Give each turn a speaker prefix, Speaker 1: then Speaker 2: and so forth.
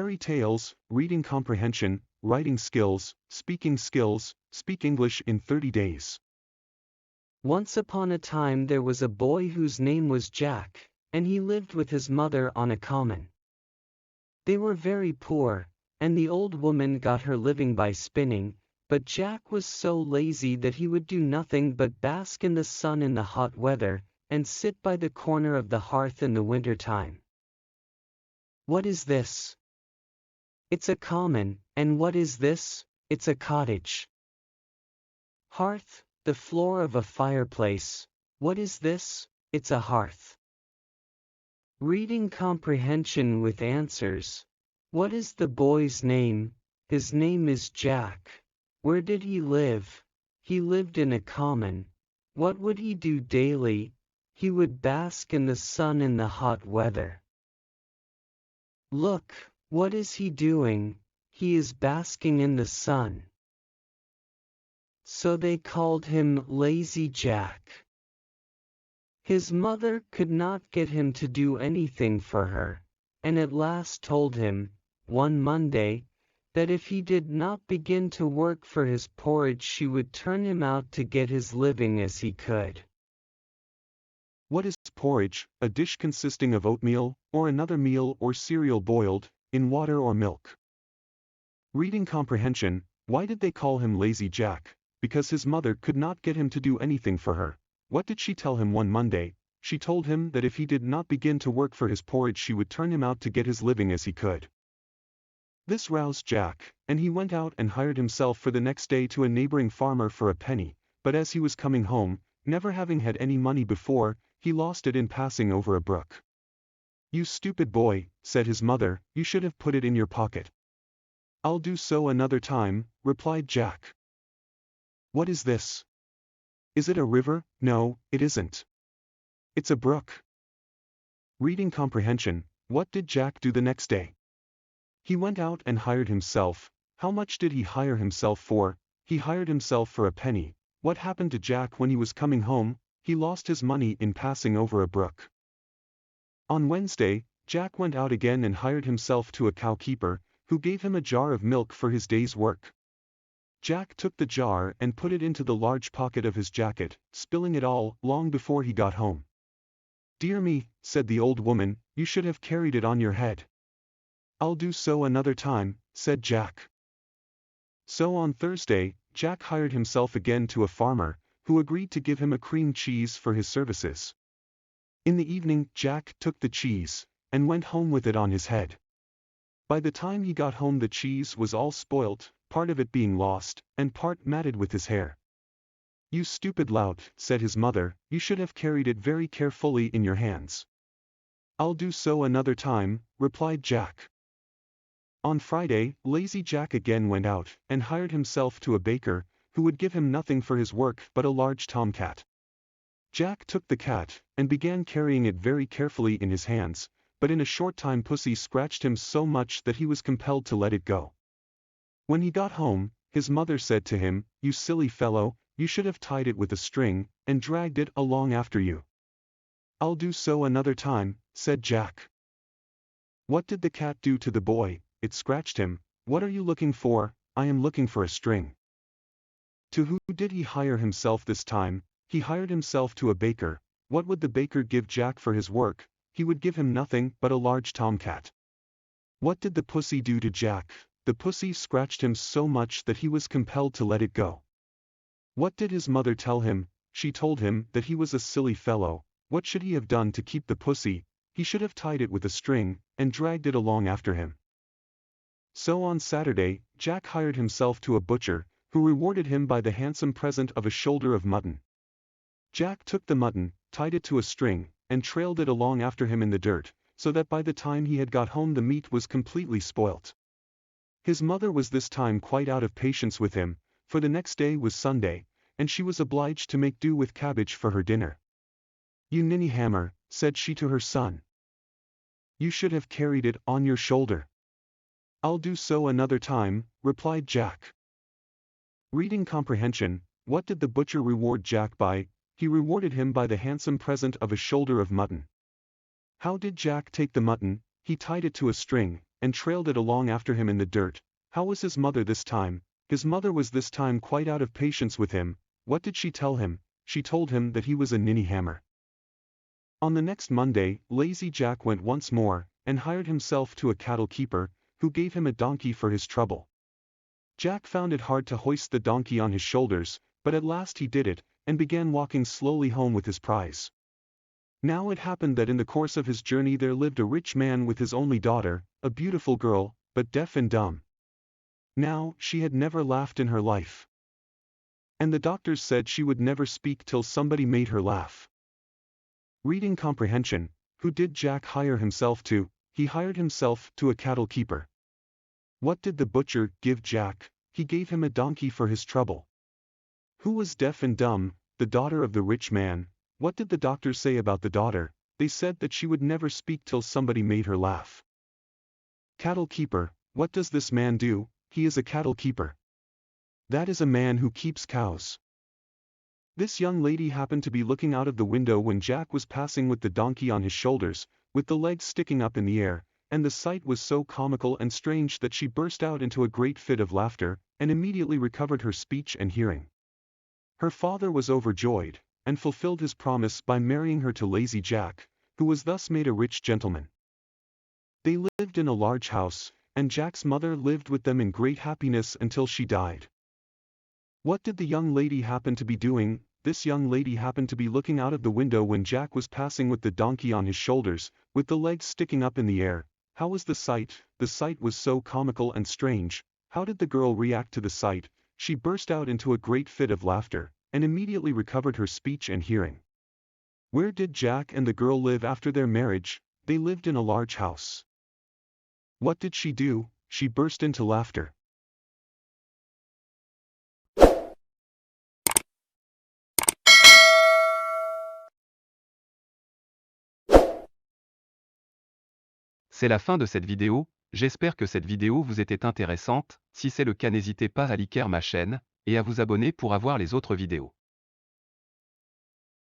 Speaker 1: Fairy tales, reading comprehension, writing skills, speak English in 30 days.
Speaker 2: Once upon a time there was a boy whose name was Jack, and he lived with his mother on a common. They were very poor, and the old woman got her living by spinning, but Jack was so lazy that he would do nothing but bask in the sun in the hot weather, and sit by the corner of the hearth in the winter time. What is this? It's a common. And what is this? It's a cottage. Hearth, the floor of a fireplace. What is this? It's a hearth. Reading comprehension with answers. What is the boy's name? His name is Jack. Where did he live? He lived in a common. What would he do daily? He would bask in the sun in the hot weather. Look, what is he doing? He is basking in the sun. So they called him Lazy Jack. His mother could not get him to do anything for her, and at last told him, one Monday, that if he did not begin to work for his porridge she would turn him out to get his living as he could.
Speaker 1: What is porridge? A dish consisting of oatmeal, or another meal or cereal boiled, in water or milk. Reading comprehension. Why did they call him Lazy Jack? Because his mother could not get him to do anything for her. What did she tell him one Monday? She told him that if he did not begin to work for his porridge she would turn him out to get his living as he could. This roused Jack, and he went out and hired himself for the next day to a neighboring farmer for a penny, but as he was coming home, never having had any money before, he lost it in passing over a brook. "You stupid boy," said his mother, "you should have put it in your pocket." "I'll do so another time," replied Jack. "What is this? Is it a river?" "No, it isn't. It's a brook." Reading comprehension. What did Jack do the next day? He went out and hired himself. How much did he hire himself for? He hired himself for a penny. What happened to Jack when he was coming home? He lost his money in passing over a brook. On Wednesday, Jack went out again and hired himself to a cowkeeper, who gave him a jar of milk for his day's work. Jack took the jar and put it into the large pocket of his jacket, spilling it all, long before he got home. "Dear me," said the old woman, "you should have carried it on your head." "I'll do so another time," said Jack. So on Thursday, Jack hired himself again to a farmer, who agreed to give him a cream cheese for his services. In the evening, Jack took the cheese, and went home with it on his head. By the time he got home the cheese was all spoilt, part of it being lost, and part matted with his hair. "You stupid lout," said his mother, "you should have carried it very carefully in your hands." "I'll do so another time," replied Jack. On Friday, Lazy Jack again went out, and hired himself to a baker, who would give him nothing for his work but a large tomcat. Jack took the cat, and began carrying it very carefully in his hands, but in a short time Pussy scratched him so much that he was compelled to let it go. When he got home, his mother said to him, "You silly fellow, you should have tied it with a string, and dragged it along after you." "I'll do so another time," said Jack. What did the cat do to the boy? It scratched him. "What are you looking for?" "I am looking for a string." To who did he hire himself this time? He hired himself to a baker. What would the baker give Jack for his work? He would give him nothing but a large tomcat. What did the pussy do to Jack? The pussy scratched him so much that he was compelled to let it go. What did his mother tell him? She told him that he was a silly fellow. What should he have done to keep the pussy? He should have tied it with a string, and dragged it along after him. So on Saturday, Jack hired himself to a butcher, who rewarded him by the handsome present of a shoulder of mutton. Jack took the mutton, tied it to a string, and trailed it along after him in the dirt, so that by the time he had got home the meat was completely spoilt. His mother was this time quite out of patience with him, for the next day was Sunday, and she was obliged to make do with cabbage for her dinner. "You ninny hammer," said she to her son. "You should have carried it on your shoulder." "I'll do so another time," replied Jack. Reading comprehension. What did the butcher reward Jack by? He rewarded him by the handsome present of a shoulder of mutton. How did Jack take the mutton? He tied it to a string, and trailed it along after him in the dirt. How was his mother this time? His mother was this time quite out of patience with him. What did she tell him? She told him that he was a ninny hammer. On the next Monday, lazy Jack went once more, and hired himself to a cattle keeper, who gave him a donkey for his trouble. Jack found it hard to hoist the donkey on his shoulders, but at last he did it, and began walking slowly home with his prize. Now it happened that in the course of his journey there lived a rich man with his only daughter, a beautiful girl, but deaf and dumb. Now, she had never laughed in her life. And the doctors said she would never speak till somebody made her laugh. Reading comprehension. Who did Jack hire himself to? He hired himself to a cattle keeper. What did the butcher give Jack? He gave him a donkey for his trouble. Who was deaf and dumb? The daughter of the rich man. What did the doctors say about the daughter? They said that she would never speak till somebody made her laugh. Cattle keeper. What does this man do? He is a cattle keeper. That is a man who keeps cows. This young lady happened to be looking out of the window when Jack was passing with the donkey on his shoulders, with the legs sticking up in the air, and the sight was so comical and strange that she burst out into a great fit of laughter, and immediately recovered her speech and hearing. Her father was overjoyed, and fulfilled his promise by marrying her to lazy Jack, who was thus made a rich gentleman. They lived in a large house, and Jack's mother lived with them in great happiness until she died. What did the young lady happen to be doing? This young lady happened to be looking out of the window when Jack was passing with the donkey on his shoulders, with the legs sticking up in the air. How was the sight? The sight was so comical and strange. How did the girl react to the sight? She burst out into a great fit of laughter, and immediately recovered her speech and hearing. Where did Jack and the girl live after their marriage? They lived in a large house. What did she do? She burst into laughter.
Speaker 3: C'est la fin de cette vidéo, j'espère que cette vidéo vous était intéressante. Si c'est le cas, n'hésitez pas à liker ma chaîne, et à vous abonner pour avoir les autres vidéos.